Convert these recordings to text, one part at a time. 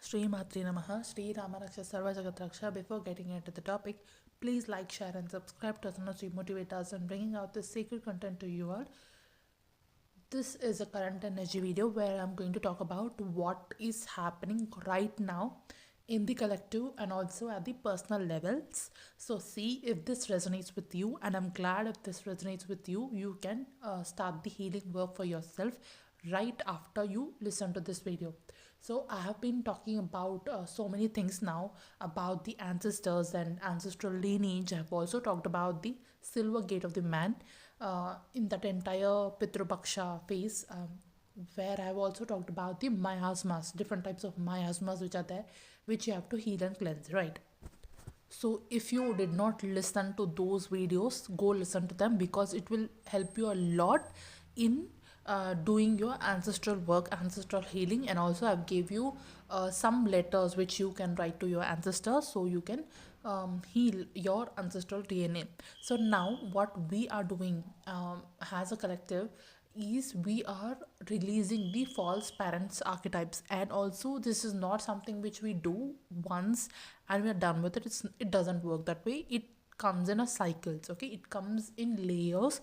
Shri Matri Namaha, Shri Rama Raksha Sarva Jagat Raksha. Before getting into the topic, please like, share, and subscribe to us to motivate us and bringing out this sacred content to you all. This is a current energy video where I'm going to talk about what is happening right now in the collective and also at the personal levels. So see if this resonates with you, and I'm glad if this resonates with you, you can start the healing work for yourself right after you listen to this video. So I have been talking about so many things now about the ancestors and ancestral lineage. I have also talked about the silver gate of the man in that entire Pitrupaksha phase, where I have also talked about the miasmas, different types of miasmas which are there, which you have to heal and cleanse, right? So if you did not listen to those videos, go listen to them because it will help you a lot in doing your ancestral work, ancestral healing. And also I've gave you some letters which you can write to your ancestors so you can heal your ancestral DNA. So now what we are doing as a collective is we are releasing the false parents archetypes, and also this is not something which we do once and we are done with it. It doesn't work that way. It comes in a cycles, okay? It comes in layers,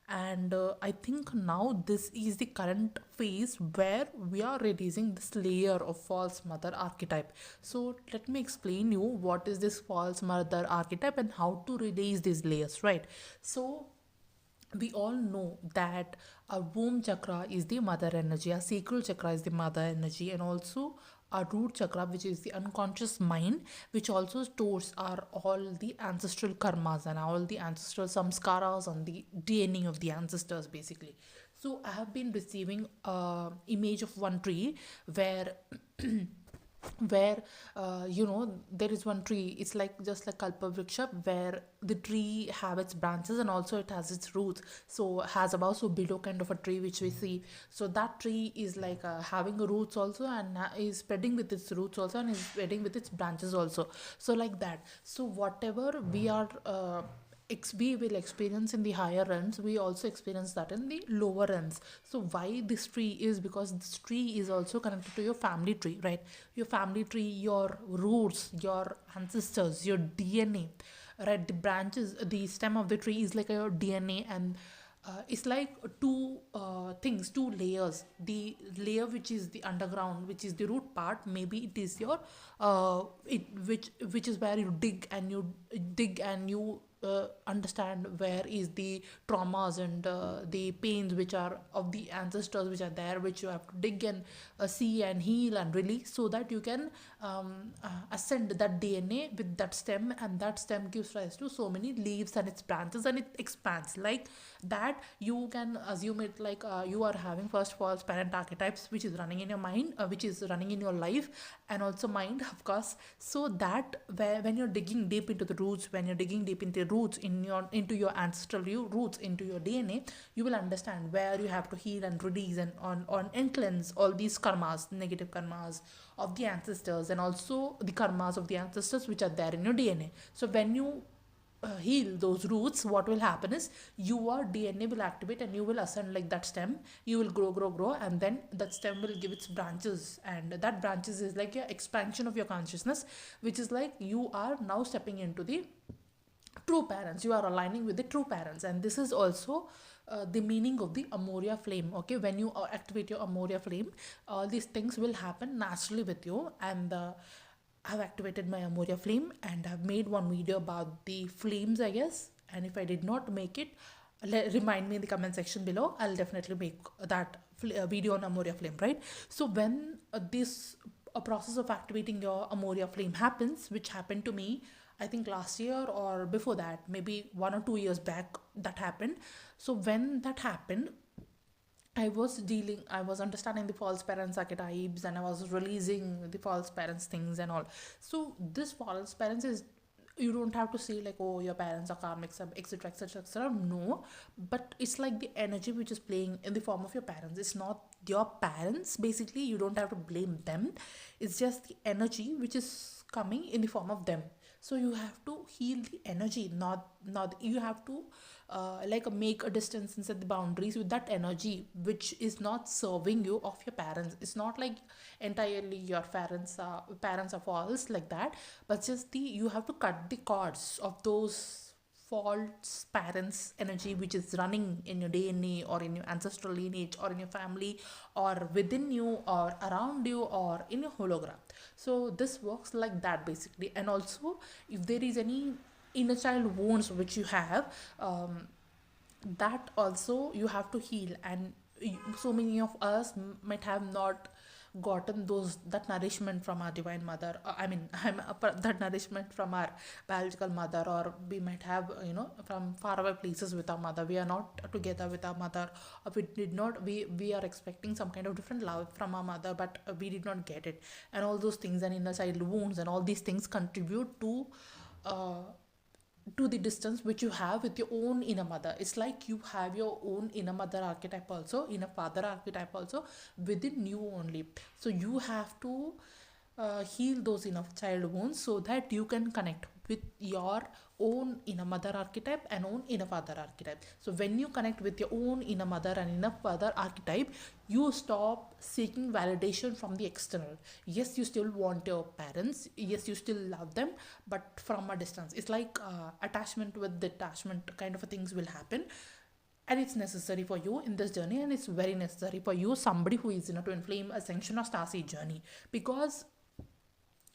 and I think now this is the current phase where we are releasing this layer of false mother archetype. So let me explain you what is this false mother archetype and how to release these layers, right? So we all know that our womb chakra is the mother energy, our sacral chakra is the mother energy, and also our root chakra, which is the unconscious mind, which also stores our all the ancestral karmas and all the ancestral samskaras on the DNA of the ancestors, basically. So I have been receiving image of one tree where where there is one tree. It's like just like kalpavriksha, where the tree have its branches and also it has its roots. So has about so below kind of a tree which we see. So that tree is like having roots also, and is spreading with its roots also, and is spreading with its branches also. So like that. So whatever we are we will experience in the higher realms, we also experience that in the lower realms. So why this tree is because this tree is also connected to your family tree, right? Your family tree, your roots, your ancestors, your DNA, right? The branches, the stem of the tree is like your DNA, and it's like two things, two layers. The layer which is the underground, which is the root part, maybe it is your which is where you dig and you understand where is the traumas and the pains which are of the ancestors which are there, which you have to dig and see and heal and release, so that you can ascend that DNA with that stem, and that stem gives rise to so many leaves and its branches, and it expands like that. You can assume it like you are having first false parent archetypes which is running in your mind, which is running in your life, and also mind, of course. So that when you're digging deep into the roots, when you're digging deep into the roots into your ancestral roots, into your DNA, you will understand where you have to heal and release and and cleanse all these karmas, negative karmas of the ancestors, and also the karmas of the ancestors which are there in your DNA. So when you heal those roots, what will happen is your DNA will activate and you will ascend like that stem. You will grow, and then that stem will give its branches, and that branches is like your expansion of your consciousness, which is like you are now stepping into the true parents. You are aligning with the true parents, and this is also the meaning of the Amoria flame. Okay, when you activate your Amoria flame, all these things will happen naturally with you. And I've activated my Amoria flame, and I've made one video about the flames, I guess. And if I did not make it, remind me in the comment section below. I'll definitely make that video on Amoria flame, right? So when this a process of activating your Amoria flame happens, which happened to me, I think last year or before that, maybe 1 or 2 years back, that happened. So when that happened, I was understanding the false parents archetypes, and I was releasing the false parents things and all. So this false parents is, you don't have to say like, oh, your parents are karmic, etc, etc, etc. No, but it's like the energy which is playing in the form of your parents. It's not your parents, basically. You don't have to blame them. It's just the energy which is coming in the form of them. So you have to heal the energy, not you have to like make a distance and set the boundaries with that energy which is not serving you of your parents. It's not like entirely your parents are false like that, but just the you have to cut the cords of those false parents energy which is running in your DNA or in your ancestral lineage or in your family or within you or around you or in your hologram. So this works like that basically. And also, if there is any inner child wounds which you have, that also you have to heal. And so many of us might have not gotten those that nourishment from our divine mother. I mean, that nourishment from our biological mother, or we might have, from faraway places with our mother. We are not together with our mother, or we did not, we are expecting some kind of different love from our mother, but we did not get it. And all those things, and inner child wounds and all these things contribute uh, to the distance which you have with your own inner mother. It's like you have your own inner mother archetype also, inner father archetype also within you only. So you have to heal those inner child wounds so that you can connect with your own inner mother archetype and own inner father archetype. So when you connect with your own inner mother and inner father archetype, you stop seeking validation from the external. Yes, you still want your parents, yes, you still love them, but from a distance. It's like attachment with detachment kind of a things will happen. And it's necessary for you in this journey, and it's very necessary for you, somebody who is in a twin flame ascension or starseed journey. Because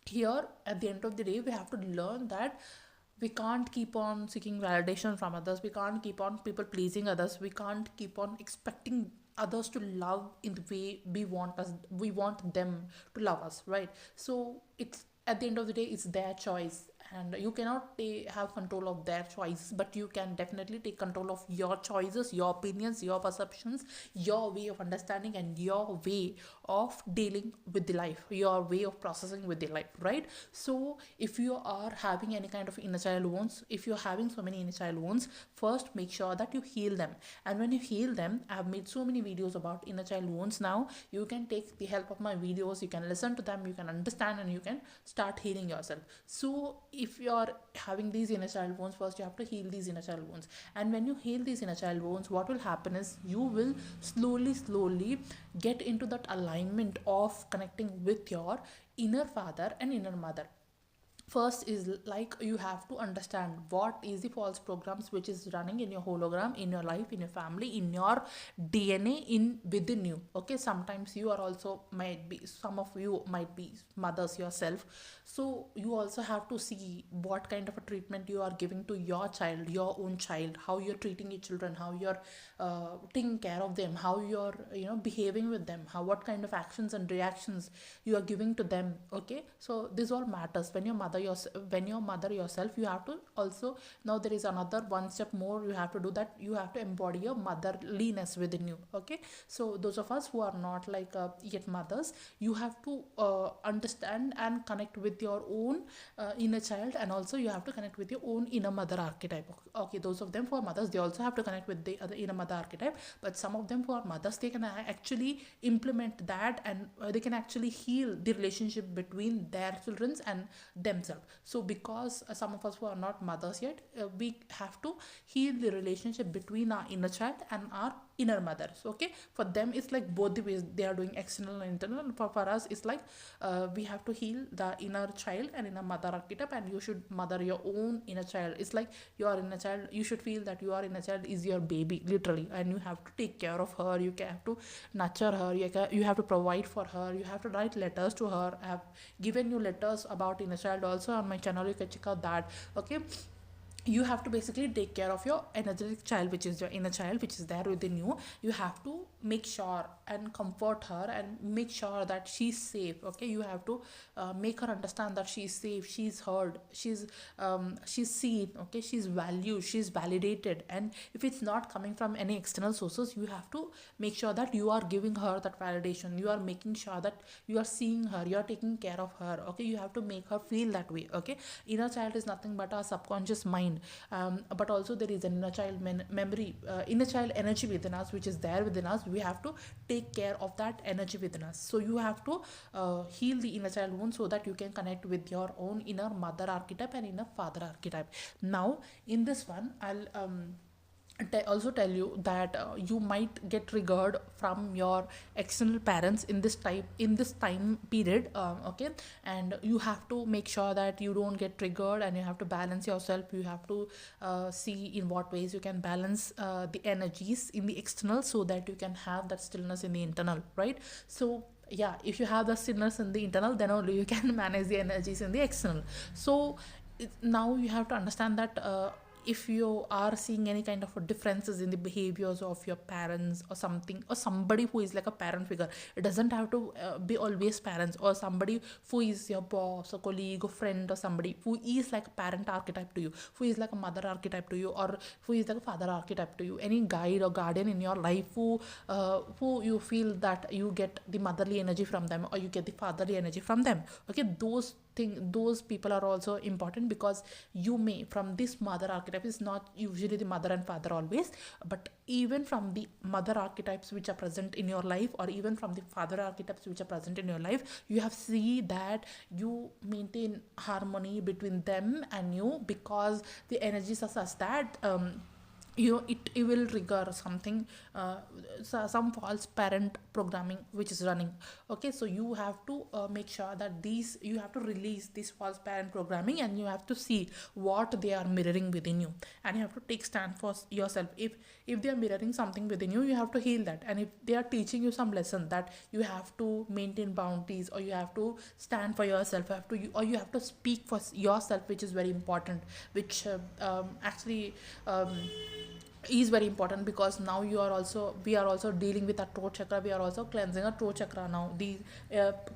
here at the end of the day, we have to learn that we can't keep on seeking validation from others, we can't keep on people pleasing others, we can't keep on expecting others to love in the way we want them to love us, right? So it's at the end of the day, it's their choice, and you cannot have control of their choices, but you can definitely take control of your choices, your opinions, your perceptions, your way of understanding, and your way of dealing with the life, your way of processing with the life, right? So if you are having any kind of inner child wounds, if you're having so many inner child wounds, first make sure that you heal them. And when you heal them, I've made so many videos about inner child wounds. Now you can take the help of my videos, you can listen to them, you can understand, and you can start healing yourself. So if you're having these inner child wounds, first you have to heal these inner child wounds. And when you heal these inner child wounds, what will happen is you will slowly get into that alignment of connecting with your inner father and inner mother. First is like you have to understand what is the false programs which is running in your hologram, in your life, in your family, in your DNA, in within you. Okay, sometimes you are also might be, some of you might be mothers yourself. So you also have to see what kind of a treatment you are giving to your child, your own child, how you're treating your children, how you're taking care of them, how you're behaving with them, how what kind of actions and reactions you are giving to them. Okay, so this all matters. When your mother yourself, you have to also, now there is another one step more you have to do, that you have to embody your motherliness within you. Okay, so those of us who are not like yet mothers, you have to understand and connect with your own inner child, and also you have to connect with your own inner mother archetype. Okay, those of them who are mothers, they also have to connect with the other inner mother archetype. But some of them who are mothers, they can actually implement that, and they can actually heal the relationship between their children and themselves. So because some of us who are not mothers yet, we have to heal the relationship between our inner child and our inner mothers. Okay, for them it's like both the ways they are doing, external and internal. For us it's like we have to heal the inner child and inner mother archetype, and you should mother your own inner child. It's like your inner child, you should feel that your inner child is your baby literally, and you have to take care of her, you have to nurture her, you have to provide for her, you have to write letters to her. I have given you letters about inner child also on my channel, you can check out that. Okay, you have to basically take care of your energetic child, which is your inner child, which is there within you. You have to make sure and comfort her and make sure that she's safe. Okay, you have to make her understand that she's safe, she's heard, she's seen. Okay, she's valued, she's validated. And if it's not coming from any external sources, you have to make sure that you are giving her that validation, you are making sure that you are seeing her, you are taking care of her. Okay, you have to make her feel that way. Okay, inner child is nothing but our subconscious mind, but also there is an inner child memory, inner child energy within us, which is there within us. We have to take take care of that energy within us. So you have to heal the inner child wound so that you can connect with your own inner mother archetype and inner father archetype. Now in this one, I'll also tell you that you might get triggered from your external parents in this time period, okay, and you have to make sure that you don't get triggered, and you have to balance yourself. You have to see in what ways you can balance the energies in the external so that you can have that stillness in the internal, right? So yeah, if you have the stillness in the internal, then only you can manage the energies in the external. So now you have to understand that if you are seeing any kind of differences in the behaviors of your parents or something, or somebody who is like a parent figure, it doesn't have to be always parents, or somebody who is your boss or colleague or friend, or somebody who is like a parent archetype to you, who is like a mother archetype to you, or who is like a father archetype to you, any guide or guardian in your life who you feel that you get the motherly energy from them or you get the fatherly energy from them, okay, those people are also important, because you may from this mother archetype is not usually the mother and father always, but even from the mother archetypes which are present in your life, or even from the father archetypes which are present in your life, you have see that you maintain harmony between them and you, because the energies are such that it will trigger something, some false parent programming which is running. Okay, so you have to make sure that you have to release this false parent programming, and you have to see what they are mirroring within you, and you have to take stand for yourself. If they are mirroring something within you, you have to heal that. And if they are teaching you some lesson that you have to maintain boundaries, or you have to stand for yourself, you have to speak for yourself, which is very important, which actually is very important, because now we are also dealing with our throat chakra. We are also cleansing our throat chakra now,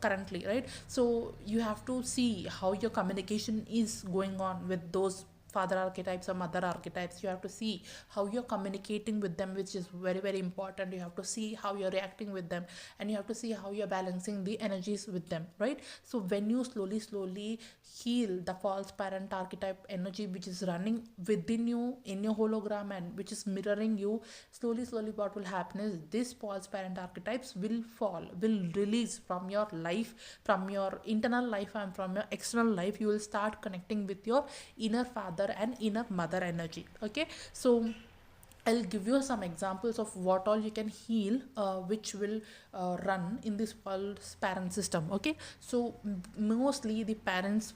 currently, right? So you have to see how your communication is going on with those father archetypes or mother archetypes. You have to see how you're communicating with them, which is very, very important. You have to see how you're reacting with them, and you have to see how you're balancing the energies with them, right? So when you slowly heal the false parent archetype energy which is running within you in your hologram, and which is mirroring you, slowly what will happen is this false parent archetypes will release from your life, from your internal life and from your external life. You will start connecting with your inner father and inner mother energy. Okay, so I'll give you some examples of what all you can heal, which will run in this false parent system. Okay, so mostly the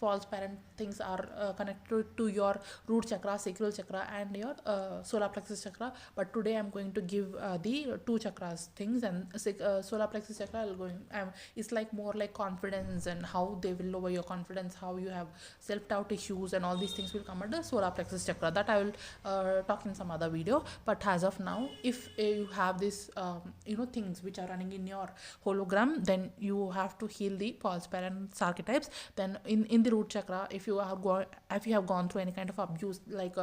false parent things are connected to your root chakra, sacral chakra, and your solar plexus chakra. But today I'm going to give the two chakras things, and solar plexus chakra it's like more like confidence, and how they will lower your confidence, how you have self-doubt issues, and all these things will come under solar plexus chakra. That I will talk in some other video. But as of now, if you have this things which are running in your hologram, then you have to heal the false parent archetypes. Then in the root chakra, if you have gone through any kind of abuse, like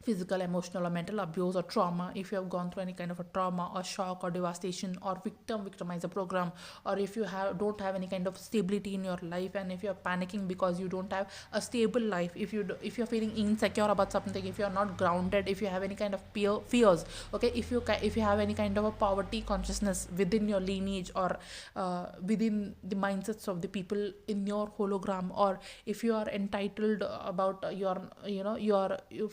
physical, emotional, or mental abuse or trauma, if you have gone through any kind of a trauma or shock or devastation or victimizer program, or if you don't have any kind of stability in your life, and if you're panicking because you don't have a stable life, if you're feeling insecure about something, if you're not grounded, if you have any kind of fears, okay, if you have any kind of a poverty consciousness within your lineage, or within the mindsets of the people in your hologram, or if you are entitled about you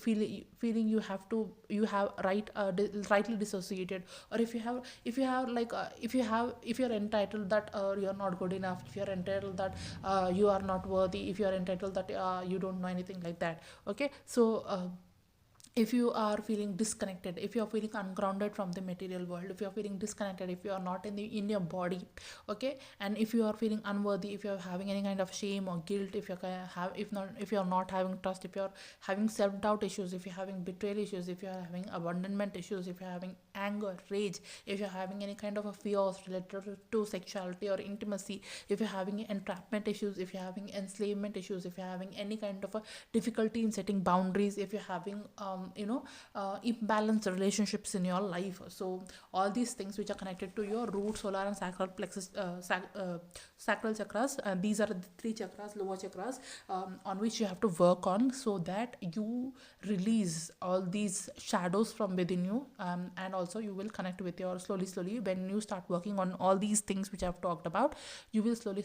feeling you have rightly dissociated, or if you're entitled that you're not good enough, if you're entitled that you are not worthy, if you're entitled that you don't know anything like that. Okay, so if you are feeling disconnected, if you are feeling ungrounded from the material world, if you are feeling disconnected, if you are not in your body, okay, and if you are feeling unworthy, if you are having any kind of shame or guilt, if you are not having trust, if you are having self-doubt issues, if you're having betrayal issues, if you are having abandonment issues, if you're having anger, rage, if you're having any kind of a fears related to sexuality or intimacy, if you're having entrapment issues, if you're having enslavement issues, if you're having any kind of a difficulty in setting boundaries, if you're having imbalanced relationships in your life. So all these things which are connected to your root, solar and sacral plexus, sacral chakras, and these are the three chakras, lower chakras, on which you have to work on, so that you release all these shadows from within you, and also you will connect with your, slowly when you start working on all these things which I've talked about, you will slowly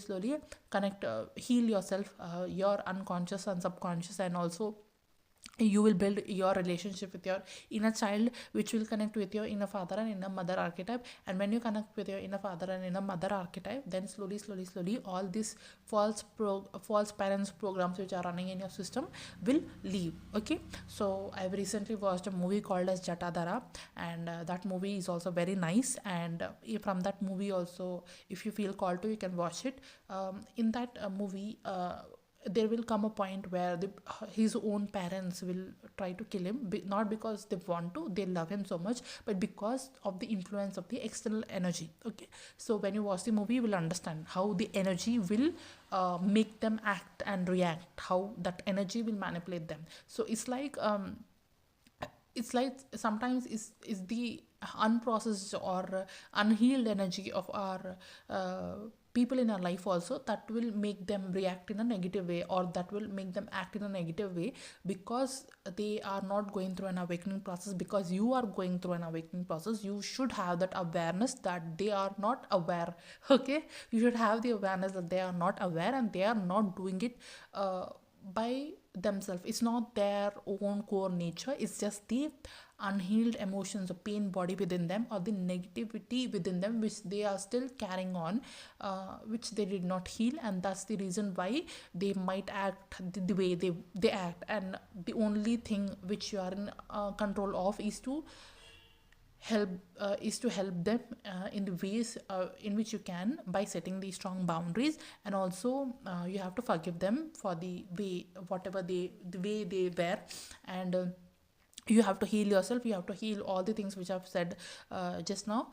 connect, heal yourself, your unconscious and subconscious, and also you will build your relationship with your inner child, which will connect with your inner father and inner mother archetype. And when you connect with your inner father and inner mother archetype, then slowly all these false parents programs which are running in your system will leave. Okay, so I've recently watched a movie called as Jatadhara, and that movie is also very nice. And from that movie also, if you feel called to, you can watch it. In that movie, there will come a point where his own parents will try to kill him, not because they want to, they love him so much, but because of the influence of the external energy. Okay, so when you watch the movie, you will understand how the energy will make them act and react, how that energy will manipulate them. So it's like sometimes is the unprocessed or unhealed energy of our people in our life also, that will make them react in a negative way, or that will make them act in a negative way, because they are not going through an awakening process. Because you are going through an awakening process, you should have that awareness that they are not aware. Okay, you should have the awareness that they are not aware, and they are not doing it by themselves. It's not their own core nature, it's just the unhealed emotions or pain body within them, or the negativity within them, which they are still carrying on, which they did not heal. And that's the reason why they might act the way they act. And the only thing which you are in control of is to help them in the ways in which you can, by setting these strong boundaries. And also you have to forgive them for the way, the way they were. And you have to heal yourself, you have to heal all the things which I've said just now.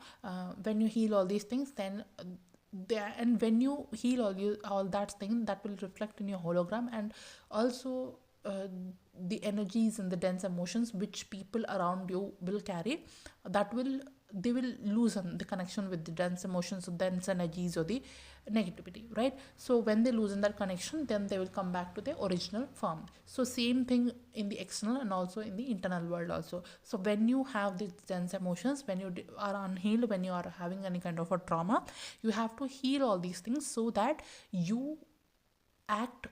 When you heal all these things, then and when you heal all that thing, that will reflect in your hologram. And also the energies and the dense emotions which people around you will carry, they will loosen the connection with the dense emotions, or dense energies, or the negativity, right? So when they loosen that connection, then they will come back to their original form. So same thing in the external and also in the internal world also. So when you have these dense emotions, when you are unhealed, when you are having any kind of a trauma, you have to heal all these things, so that you act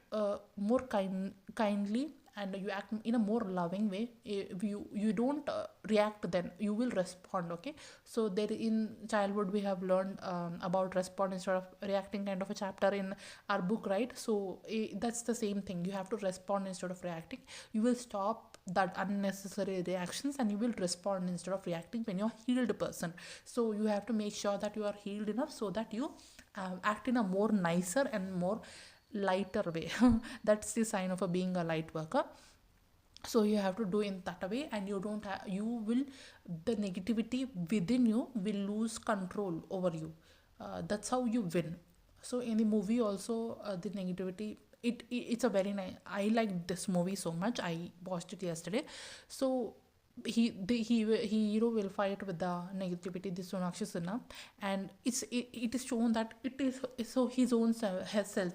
more kindly, and you act in a more loving way. You don't react, then you will respond. Okay, so there in childhood we have learned about respond instead of reacting kind of a chapter in our book, right? So that's the same thing, you have to respond instead of reacting. You will stop that unnecessary reactions, and you will respond instead of reacting when you're a healed person. So you have to make sure that you are healed enough, so that you act in a more nicer and more lighter way. That's the sign of being a light worker. So you have to do in that way, and you will, the negativity within you will lose control over you. That's how you win. So in the movie also, the negativity, it's a very nice, I like this movie so much, I watched it yesterday. So hero will fight with the negativity, the Sonakshi Sinha. And it is shown that it is so his own self.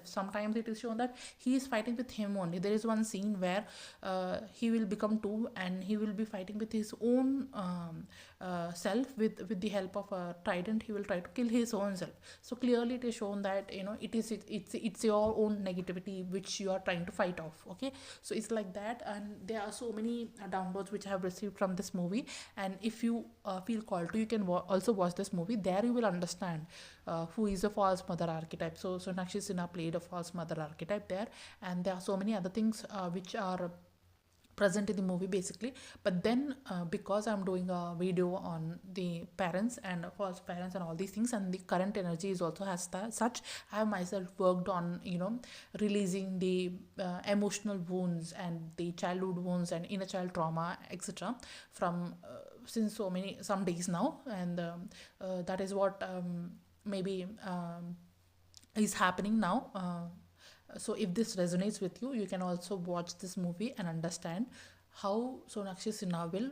Sometimes it is shown that he is fighting with him only. There is one scene where he will become two, and he will be fighting with his own self. With the help of a trident, he will try to kill his own self. So clearly it is shown that it's your own negativity which you are trying to fight off. Okay, so it's like that. And there are so many downloads which I have received from this movie. And if you feel called to, you can also watch this movie. There you will understand who is a false mother archetype. So Sonakshi Sinha played a false mother archetype there. And there are so many other things which are present in the movie basically. But then because I'm doing a video on the parents and false parents and all these things, and the current energy is also has such, I have myself worked on releasing the emotional wounds and the childhood wounds and inner child trauma, etc., from since some days now. And that is what maybe is happening now. So if this resonates with you, you can also watch this movie and understand how Sonakshi Sinha will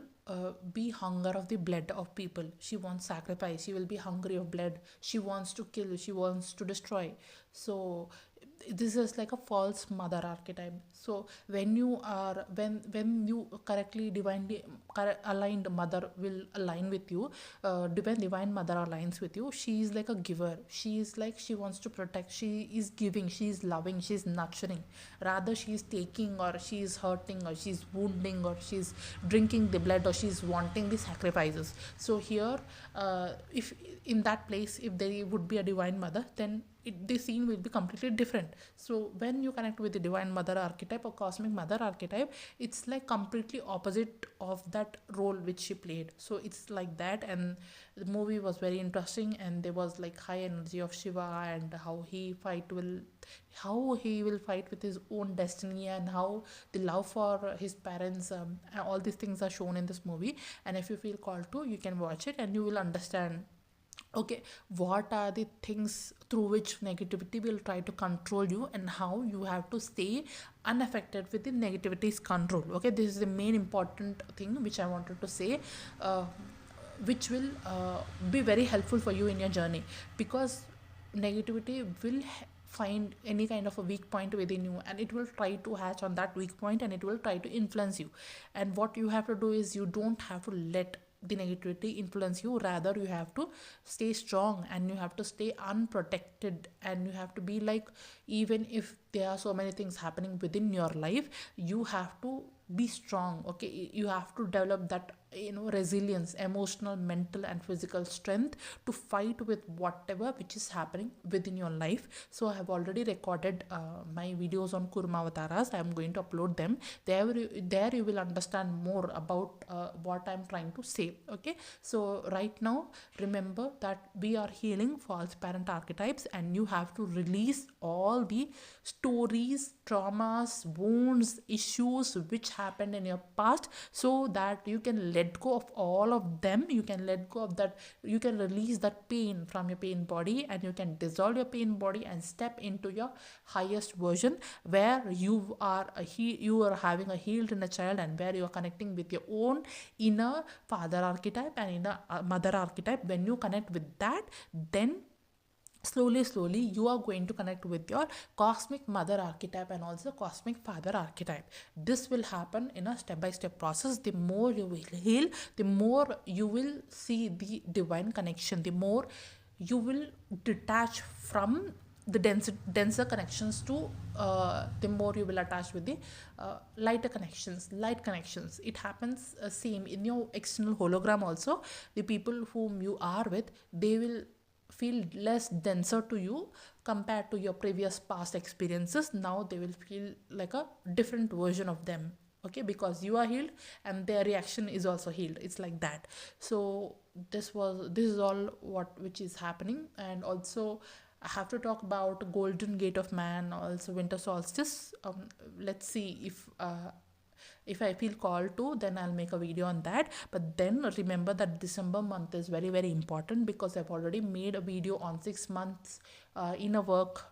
be hunger of the blood of people. She wants sacrifice. She will be hungry of blood. She wants to kill. She wants to destroy. So this is like a false mother archetype. So when you correctly divinely aligned mother will align with you, divine mother aligns with you. She is like a giver. She is like, she wants to protect. She is giving. She is loving. She is nurturing. Rather she is taking, or she is hurting, or she is wounding, or she is drinking the blood, or she is wanting the sacrifices. So here, if in that place, if there would be a divine mother, then the scene will be completely different. So when you connect with the divine mother archetype or cosmic mother archetype, it's like completely opposite of that role which she played. So it's like that. And the movie was very interesting, and there was like high energy of Shiva, and how he will fight with his own destiny, and how the love for his parents, and all these things are shown in this movie. And if you feel called to, you can watch it, and you will understand, okay, what are the things through which negativity will try to control you, and how you have to stay unaffected with the negativity's control. Okay, this is the main important thing which I wanted to say, which will be very helpful for you in your journey, because negativity will find any kind of a weak point within you, and it will try to hatch on that weak point, and it will try to influence you. And what you have to do is, you don't have to let the negativity influence you. Rather, you have to stay strong, and you have to stay unprotected, and you have to be like, even if there are so many things happening within your life, you have to be strong. Okay, you have to develop that, resilience, emotional, mental, and physical strength to fight with whatever which is happening within your life. So I have already recorded my videos on Kurmavataras. I am going to upload them there. You will understand more about what I am trying to say. Okay, so right now, remember that we are healing false parent archetypes, and you have to release all the stories, traumas, wounds, issues which happened in your past, so that you can let go of all of them. You can let go of that. You can release that pain from your pain body, and you can dissolve your pain body and step into your highest version, where you are having a healed inner child, and where you are connecting with your own inner father archetype and inner mother archetype. When you connect with that, then slowly you are going to connect with your cosmic mother archetype and also cosmic father archetype. This will happen in a step-by-step process. The more you will heal, the more you will see the divine connection, the more you will detach from the denser connections to the more you will attach with the light connections. It happens same in your external hologram also. The people whom you are with, they will feel less denser to you compared to your previous past experiences. Now they will feel like a different version of them. Okay, because you are healed and their reaction is also healed. It's like that. So this is all which is happening. And also I have to talk about golden gate of man, also winter solstice. Let's see if I feel called to, then I'll make a video on that. But then remember that December month is very, very important, because I've already made a video on 6 months inner work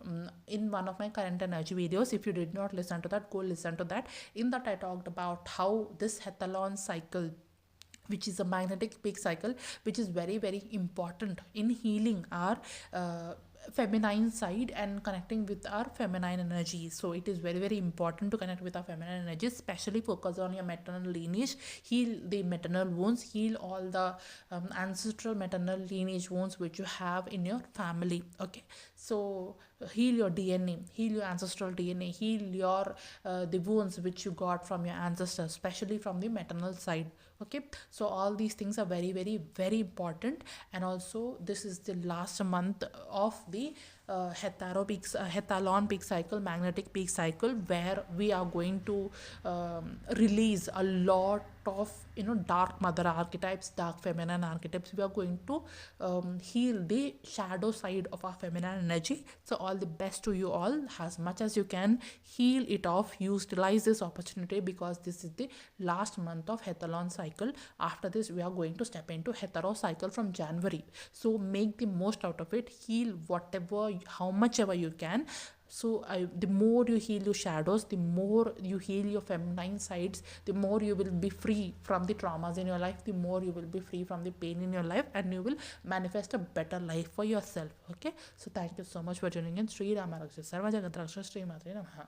in one of my current energy videos. If you did not listen to that, go listen to that. In that I talked about how this Hethalon cycle, which is a magnetic peak cycle, which is very, very important in healing our feminine side and connecting with our feminine energy. So it is very, very important to connect with our feminine energy, especially focus on your maternal lineage, heal the maternal wounds, heal all the ancestral maternal lineage wounds which you have in your family. Okay, so heal your DNA, heal your ancestral DNA, heal your the wounds which you got from your ancestors, especially from the maternal side. Okay, so all these things are very, very, very important. And also this is the last month of the Hethalon peak cycle, magnetic peak cycle, where we are going to release a lot of dark mother archetypes, dark feminine archetypes. We are going to heal the shadow side of our feminine energy. So all the best to you all. As much as you can, heal it off. Utilize this opportunity, because this is the last month of Hethalon cycle. After this, we are going to step into Hetero cycle from January. So make the most out of it. Heal whatever, how much ever you can. So the more you heal your shadows, the more you heal your feminine sides, the more you will be free from the traumas in your life, the more you will be free from the pain in your life, and you will manifest a better life for yourself. Okay, so thank you so much for tuning in. Sri Rama Raksha Sarva Jagat Raksha Sri Matre Namaha.